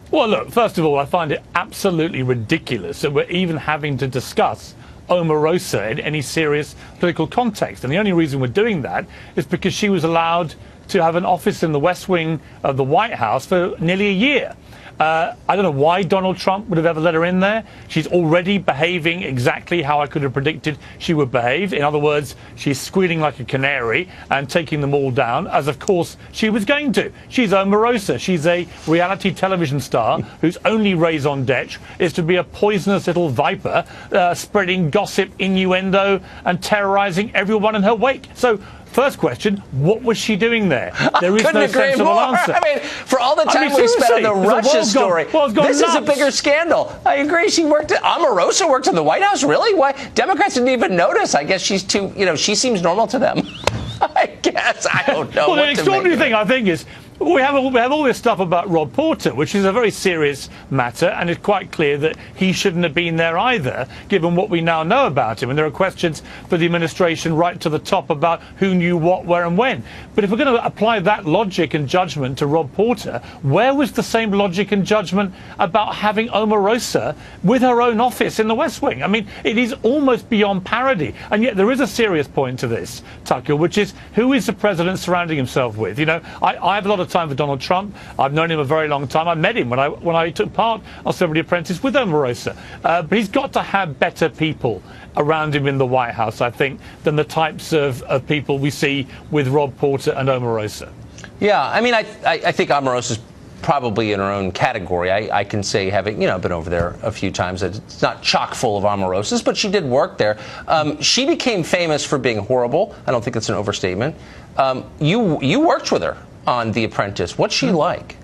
Well, look, first of all, I find it absolutely ridiculous that we're even having to discuss Omarosa in any serious political context. And the only reason we're doing that is because she was allowed to have an office in the West Wing of the White House for nearly a year. I don't know why Donald Trump would have ever let her in there. She's already behaving exactly how I could have predicted she would behave. In other words, she's squealing like a canary and taking them all down, as of course she was going to. She's Omarosa. She's a reality television star whose only raison d'etre is to be a poisonous little viper, spreading gossip, innuendo, and terrorizing everyone in her wake. So, first question, what was she doing there? There is no sensible answer. I mean, for all the time we spent on the Russia story, this is a bigger scandal. I agree. She worked at Omarosa, worked in the White House. Really? Why? Democrats didn't even notice. I guess she's too, she seems normal to them. I guess. I don't know. Well, the extraordinary thing, I think, is we have all this stuff about Rob Porter, which is a very serious matter, and it's quite clear that he shouldn't have been there either, given what we now know about him. And there are questions for the administration right to the top about who knew what, where, and when. But if we're going to apply that logic and judgment to Rob Porter, where was the same logic and judgment about having Omarosa with her own office in the West Wing? I mean, it is almost beyond parody. And yet there is a serious point to this, Tucker, which is who is the president surrounding himself with? I have a lot of time for Donald Trump. I've known him a very long time. I met him when I took part on Celebrity Apprentice with Omarosa. But he's got to have better people around him in the White House, I think, than the types of people we see with Rob Porter and Omarosa. Yeah, I mean, I think Omarosa's probably in her own category. I can say, having been over there a few times, that it's not chock full of Omarosas, but she did work there. She became famous for being horrible. I don't think that's an overstatement. You worked with her on The Apprentice. What's she like?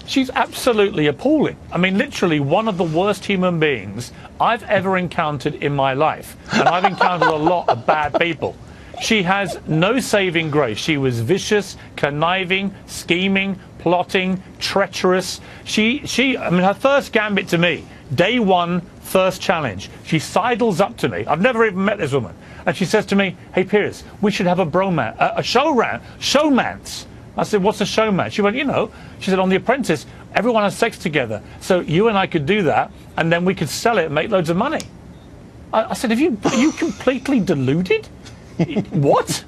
She's absolutely appalling. I mean, literally one of the worst human beings I've ever encountered in my life. And I've encountered a lot of bad people. She has no saving grace. She was vicious, conniving, scheming, plotting, treacherous. Her first gambit to me, day one, first challenge, she sidles up to me. I've never even met this woman. And she says to me, "Hey, Piers, we should have a showmance." I said, "What's a showmance?" She went, she said, "On The Apprentice, everyone has sex together. So you and I could do that, and then we could sell it and make loads of money." I said, are you completely deluded? What?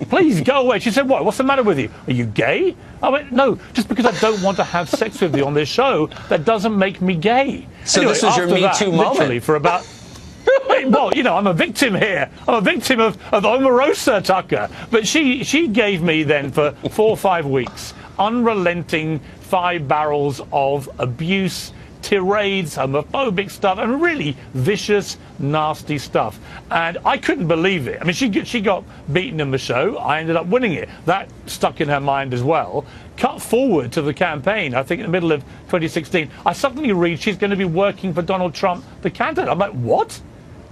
Please go away. She said, "What? What's the matter with you? Are you gay?" I went, "No, just because I don't want to have sex with you on this show, that doesn't make me gay." So anyway, this was your Me Too moment? Literally for about... Well, I'm a victim here. I'm a victim of Omarosa, Tucker. But she gave me then for 4 or 5 weeks unrelenting 5 barrels of abuse, tirades, homophobic stuff, and really vicious, nasty stuff. And I couldn't believe it. I mean, she got beaten in the show. I ended up winning it. That stuck in her mind as well. Cut forward to the campaign, I think in the middle of 2016, I suddenly read she's going to be working for Donald Trump, the candidate. I'm like, what?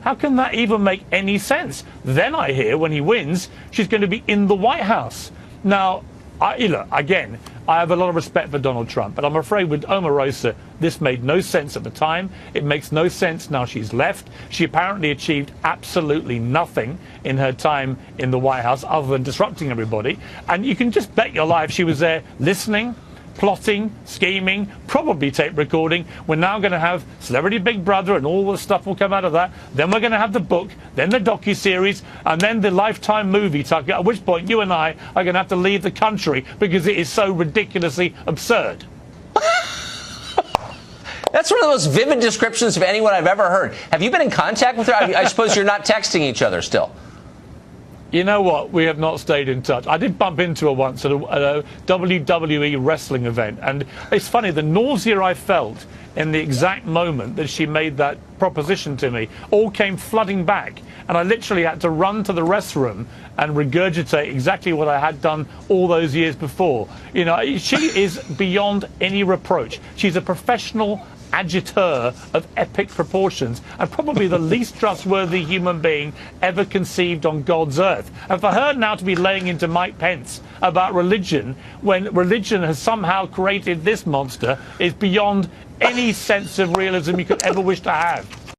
How can that even make any sense? Then I hear when he wins, she's going to be in the White House. Now, again, I have a lot of respect for Donald Trump, but I'm afraid with Omarosa, this made no sense at the time. It makes no sense now she's left. She apparently achieved absolutely nothing in her time in the White House other than disrupting everybody. And you can just bet your life she was there listening, plotting, scheming, probably tape recording. We're now going to have Celebrity Big Brother and all the stuff will come out of that. Then we're going to have the book, then the docuseries, and then the Lifetime movie, Tucker, at which point you and I are going to have to leave the country because it is so ridiculously absurd. That's one of the most vivid descriptions of anyone I've ever heard. Have you been in contact with her? I suppose you're not texting each other still. You know what? We have not stayed in touch. I did bump into her once at a WWE wrestling event. And it's funny, the nausea I felt in the exact moment that she made that proposition to me all came flooding back. And I literally had to run to the restroom and regurgitate exactly what I had done all those years before. She is beyond any reproach. She's a professional agitator of epic proportions and probably the least trustworthy human being ever conceived on God's earth. And for her now to be laying into Mike Pence about religion when religion has somehow created this monster is beyond any sense of realism you could ever wish to have.